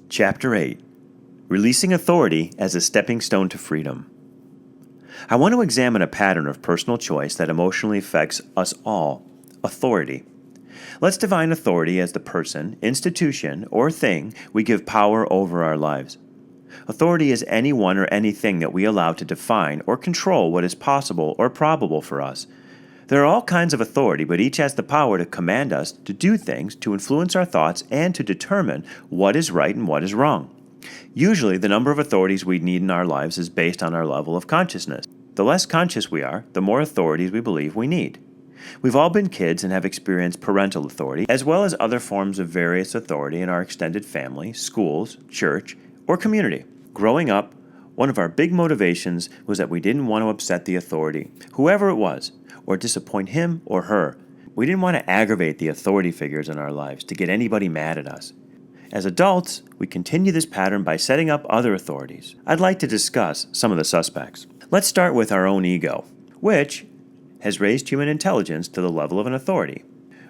Chapter 8. Releasing Authority as a Stepping Stone to Freedom. I want to examine a pattern of personal choice that emotionally affects us all: authority. Let's define authority as the person, institution, or thing we give power over our lives. Authority is anyone or anything that we allow to define or control what is possible or probable for us. There are all kinds of authority, but each has the power to command us to do things, to influence our thoughts, and to determine what is right and what is wrong. Usually, the number of authorities we need in our lives is based on our level of consciousness. The less conscious we are, the more authorities we believe we need. We've all been kids and have experienced parental authority, as well as other forms of various authority in our extended family, schools, church, or community. Growing up, one of our big motivations was that we didn't want to upset the authority, whoever it was, or disappoint him or her. We didn't want to aggravate the authority figures in our lives to get anybody mad at us. As adults, we continue this pattern by setting up other authorities. I'd like to discuss some of the suspects. Let's start with our own ego, which has raised human intelligence to the level of an authority.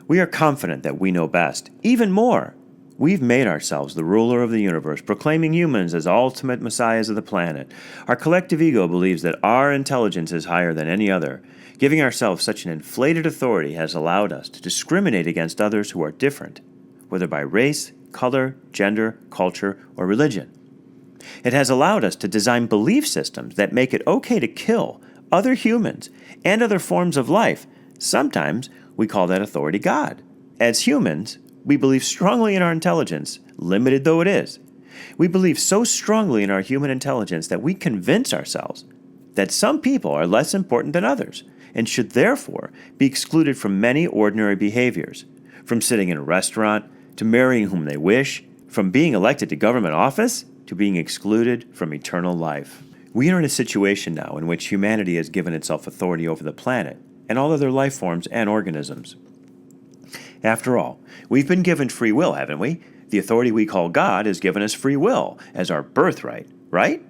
We are confident that we know best. Even more, we've made ourselves the ruler of the universe, proclaiming humans as ultimate messiahs of the planet. Our collective ego believes that our intelligence is higher than any other. Giving ourselves such an inflated authority has allowed us to discriminate against others who are different, whether by race, color, gender, culture, or religion. It has allowed us to design belief systems that make it okay to kill other humans and other forms of life. Sometimes we call that authority God. As humans, we believe strongly in our intelligence, limited though it is. We believe so strongly in our human intelligence that we convince ourselves that some people are less important than others and should therefore be excluded from many ordinary behaviors, from sitting in a restaurant to marrying whom they wish, from being elected to government office to being excluded from eternal life. We are in a situation now in which humanity has given itself authority over the planet and all other life forms and organisms. After all, we've been given free will, haven't we? The authority we call God has given us free will as our birthright, right?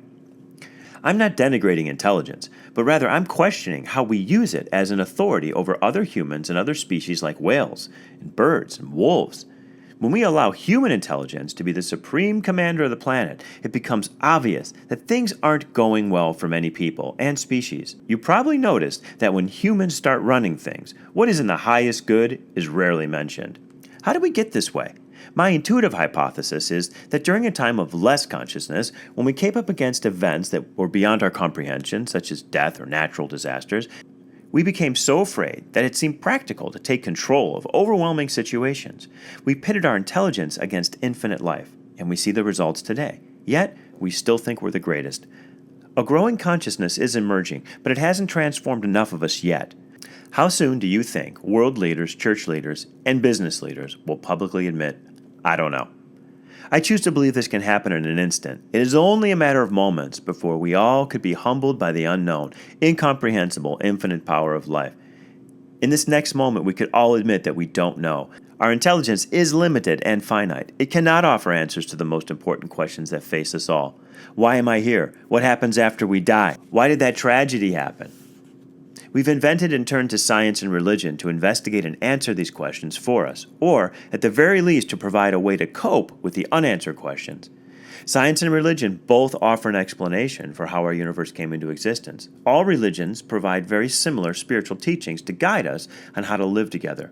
I'm not denigrating intelligence, but rather I'm questioning how we use it as an authority over other humans and other species like whales and birds and wolves. When we allow human intelligence to be the supreme commander of the planet, it becomes obvious that things aren't going well for many people and species. You probably noticed that when humans start running things, what is in the highest good is rarely mentioned. How did we get this way? My intuitive hypothesis is that during a time of less consciousness, when we came up against events that were beyond our comprehension, such as death or natural disasters, we became so afraid that it seemed practical to take control of overwhelming situations. We pitted our intelligence against infinite life, and we see the results today. Yet, we still think we're the greatest. A growing consciousness is emerging, but it hasn't transformed enough of us yet. How soon do you think world leaders, church leaders, and business leaders will publicly admit, I don't know? I choose to believe this can happen in an instant. It is only a matter of moments before we all could be humbled by the unknown, incomprehensible, infinite power of life. In this next moment, we could all admit that we don't know. Our intelligence is limited and finite. It cannot offer answers to the most important questions that face us all. Why am I here? What happens after we die? Why did that tragedy happen? We've invented and turned to science and religion to investigate and answer these questions for us, or, at the very least, to provide a way to cope with the unanswered questions. Science and religion both offer an explanation for how our universe came into existence. All religions provide very similar spiritual teachings to guide us on how to live together.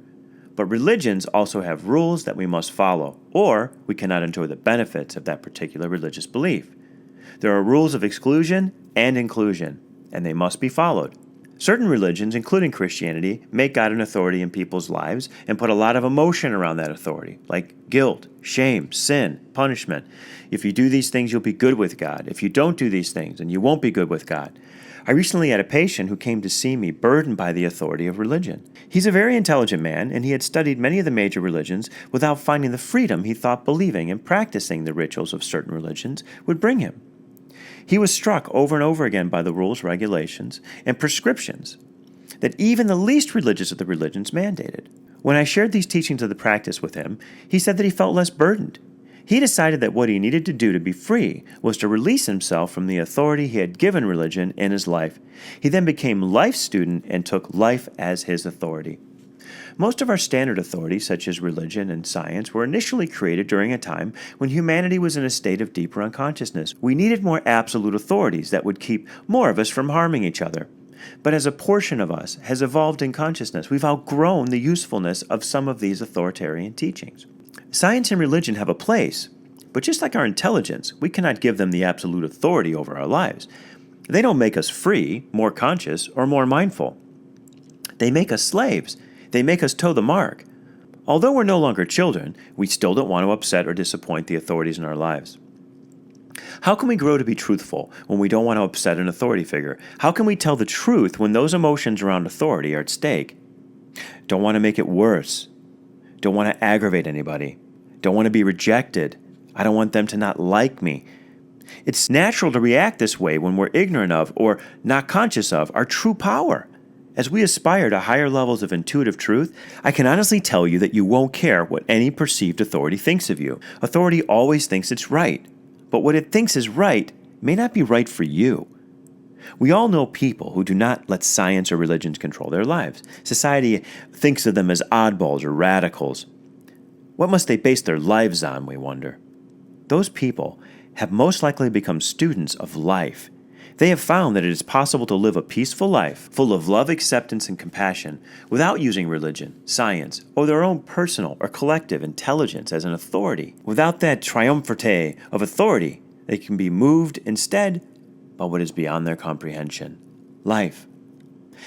But religions also have rules that we must follow, or we cannot enjoy the benefits of that particular religious belief. There are rules of exclusion and inclusion, and they must be followed. Certain religions, including Christianity, make God an authority in people's lives and put a lot of emotion around that authority, like guilt, shame, sin, punishment. If you do these things, you'll be good with God. If you don't do these things, then you won't be good with God. I recently had a patient who came to see me burdened by the authority of religion. He's a very intelligent man, and he had studied many of the major religions without finding the freedom he thought believing and practicing the rituals of certain religions would bring him. He was struck over and over again by the rules, regulations, and prescriptions that even the least religious of the religions mandated. When I shared these teachings of the practice with him, he said that he felt less burdened. He decided that what he needed to do to be free was to release himself from the authority he had given religion in his life. He then became life's student and took life as his authority. Most of our standard authorities, such as religion and science, were initially created during a time when humanity was in a state of deeper unconsciousness. We needed more absolute authorities that would keep more of us from harming each other. But as a portion of us has evolved in consciousness, we've outgrown the usefulness of some of these authoritarian teachings. Science and religion have a place, but just like our intelligence, we cannot give them the absolute authority over our lives. They don't make us free, more conscious, or more mindful. They make us slaves. They make us toe the mark. Although we're no longer children, we still don't want to upset or disappoint the authorities in our lives. How can we grow to be truthful when we don't want to upset an authority figure? How can we tell the truth when those emotions around authority are at stake? Don't want to make it worse. Don't want to aggravate anybody. Don't want to be rejected. I don't want them to not like me. It's natural to react this way when we're ignorant of or not conscious of our true power. As we aspire to higher levels of intuitive truth, I can honestly tell you that you won't care what any perceived authority thinks of you. Authority always thinks it's right, but what it thinks is right may not be right for you. We all know people who do not let science or religions control their lives. Society thinks of them as oddballs or radicals. What must they base their lives on, we wonder? Those people have most likely become students of life. They have found that it is possible to live a peaceful life, full of love, acceptance, and compassion, without using religion, science, or their own personal or collective intelligence as an authority. Without that triumvirate of authority, they can be moved instead by what is beyond their comprehension, life.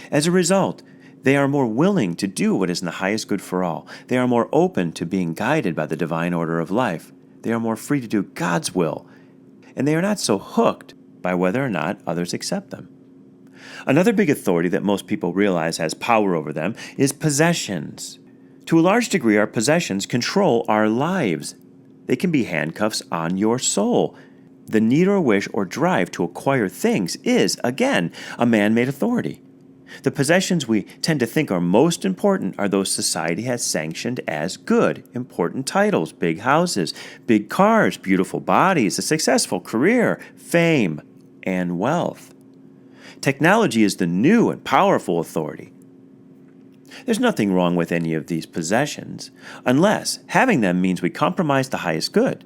As a result, they are more willing to do what is in the highest good for all. They are more open to being guided by the divine order of life. They are more free to do God's will, and they are not so hooked by whether or not others accept them. Another big authority that most people realize has power over them is possessions. To a large degree, our possessions control our lives. They can be handcuffs on your soul. The need or wish or drive to acquire things is, again, a man-made authority. The possessions we tend to think are most important are those society has sanctioned as good, important titles, big houses, big cars, beautiful bodies, a successful career, fame, and wealth. Technology is the new and powerful authority. There's nothing wrong with any of these possessions, unless having them means we compromise the highest good.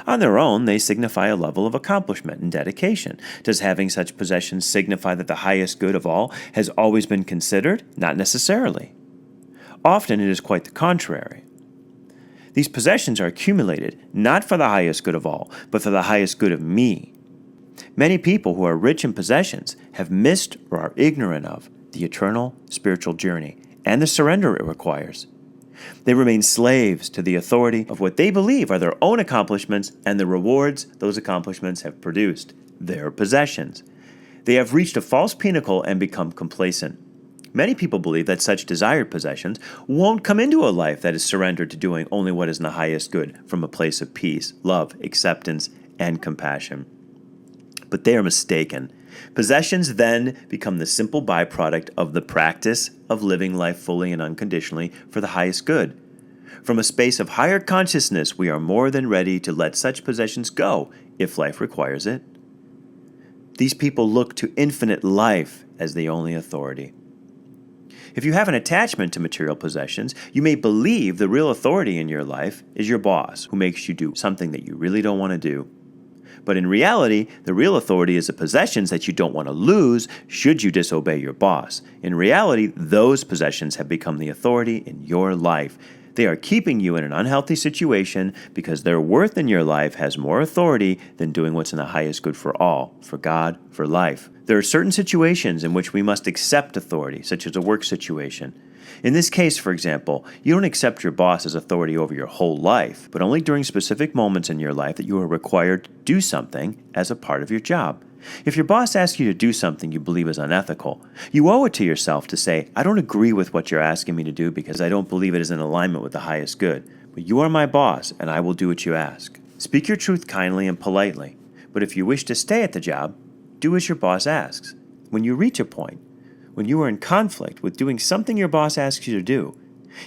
On their own, they signify a level of accomplishment and dedication. Does having such possessions signify that the highest good of all has always been considered? Not necessarily. Often it is quite the contrary. These possessions are accumulated not for the highest good of all, but for the highest good of me. Many people who are rich in possessions have missed or are ignorant of the eternal spiritual journey and the surrender it requires. They remain slaves to the authority of what they believe are their own accomplishments and the rewards those accomplishments have produced, their possessions. They have reached a false pinnacle and become complacent. Many people believe that such desired possessions won't come into a life that is surrendered to doing only what is in the highest good from a place of peace, love, acceptance, and compassion. But they are mistaken. Possessions then become the simple byproduct of the practice of living life fully and unconditionally for the highest good. From a space of higher consciousness, we are more than ready to let such possessions go if life requires it. These people look to infinite life as the only authority. If you have an attachment to material possessions, you may believe the real authority in your life is your boss, who makes you do something that you really don't want to do. But in reality, the real authority is the possessions that you don't want to lose should you disobey your boss. In reality, those possessions have become the authority in your life. They are keeping you in an unhealthy situation because their worth in your life has more authority than doing what's in the highest good for all, for God, for life. There are certain situations in which we must accept authority, such as a work situation. In this case, for example, you don't accept your boss as authority over your whole life, but only during specific moments in your life that you are required to do something as a part of your job. If your boss asks you to do something you believe is unethical, you owe it to yourself to say, I don't agree with what you're asking me to do because I don't believe it is in alignment with the highest good. But you are my boss, and I will do what you ask. Speak your truth kindly and politely, but if you wish to stay at the job, do as your boss asks. When you reach a point, when you are in conflict with doing something your boss asks you to do,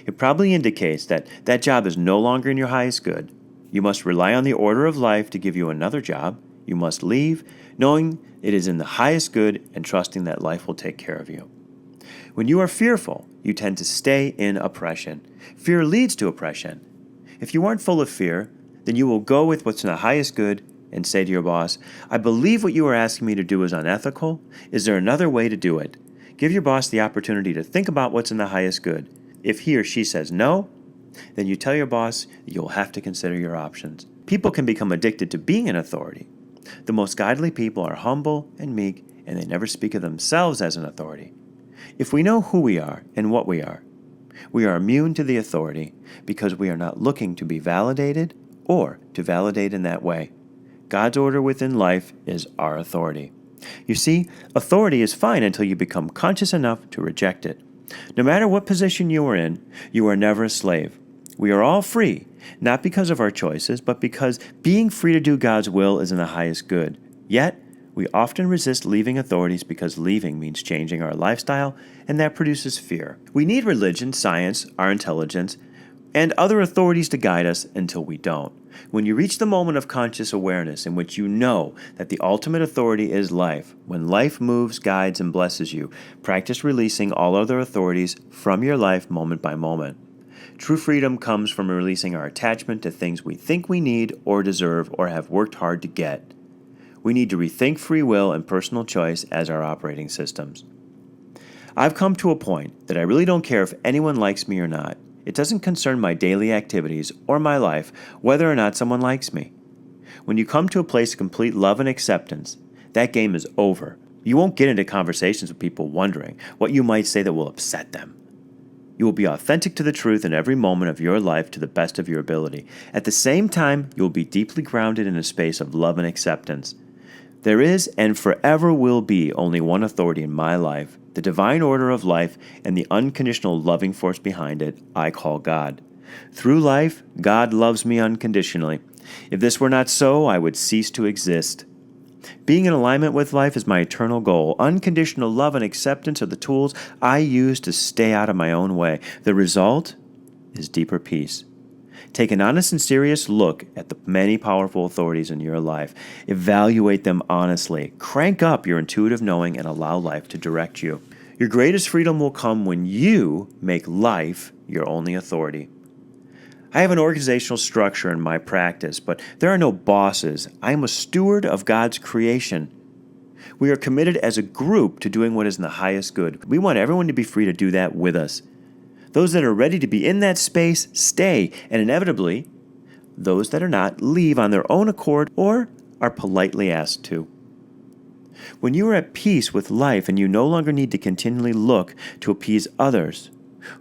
it probably indicates that that job is no longer in your highest good. You must rely on the order of life to give you another job. You must leave, knowing it is in the highest good and trusting that life will take care of you. When you are fearful, you tend to stay in oppression. Fear leads to oppression. If you aren't full of fear, then you will go with what's in the highest good and say to your boss, I believe what you are asking me to do is unethical. Is there another way to do it? Give your boss the opportunity to think about what's in the highest good. If he or she says no, then you tell your boss that you'll have to consider your options. People can become addicted to being an authority. The most godly people are humble and meek, and they never speak of themselves as an authority. If we know who we are and what we are immune to the authority because we are not looking to be validated or to validate in that way. God's order within life is our authority. You see, authority is fine until you become conscious enough to reject it. No matter what position you are in, you are never a slave. We are all free, not because of our choices, but because being free to do God's will is in the highest good. Yet, we often resist leaving authorities because leaving means changing our lifestyle, and that produces fear. We need religion, science, our intelligence, and other authorities to guide us until we don't. When you reach the moment of conscious awareness in which you know that the ultimate authority is life, when life moves, guides, and blesses you, practice releasing all other authorities from your life moment by moment. True freedom comes from releasing our attachment to things we think we need or deserve or have worked hard to get. We need to rethink free will and personal choice as our operating systems. I've come to a point that I really don't care if anyone likes me or not. It doesn't concern my daily activities or my life whether or not someone likes me. When you come to a place of complete love and acceptance, that game is over. You won't get into conversations with people wondering what you might say that will upset them. You will be authentic to the truth in every moment of your life to the best of your ability. At the same time, you will be deeply grounded in a space of love and acceptance. There is and forever will be only one authority in my life, the divine order of life and the unconditional loving force behind it I call God. Through life, God loves me unconditionally. If this were not so, I would cease to exist. Being in alignment with life is my eternal goal. Unconditional love and acceptance are the tools I use to stay out of my own way. The result is deeper peace. Take an honest and serious look at the many powerful authorities in your life. Evaluate them honestly. Crank up your intuitive knowing and allow life to direct you. Your greatest freedom will come when you make life your only authority. I have an organizational structure in my practice, but there are no bosses. I am a steward of God's creation. We are committed as a group to doing what is in the highest good. We want everyone to be free to do that with us. Those that are ready to be in that space, stay, and inevitably, those that are not, leave on their own accord or are politely asked to. When you are at peace with life and you no longer need to continually look to appease others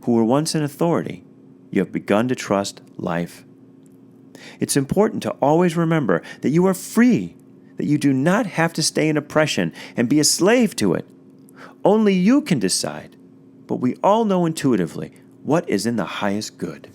who were once in authority, you have begun to trust life. It's important to always remember that you are free, that you do not have to stay in oppression and be a slave to it. Only you can decide, but we all know intuitively what is in the highest good.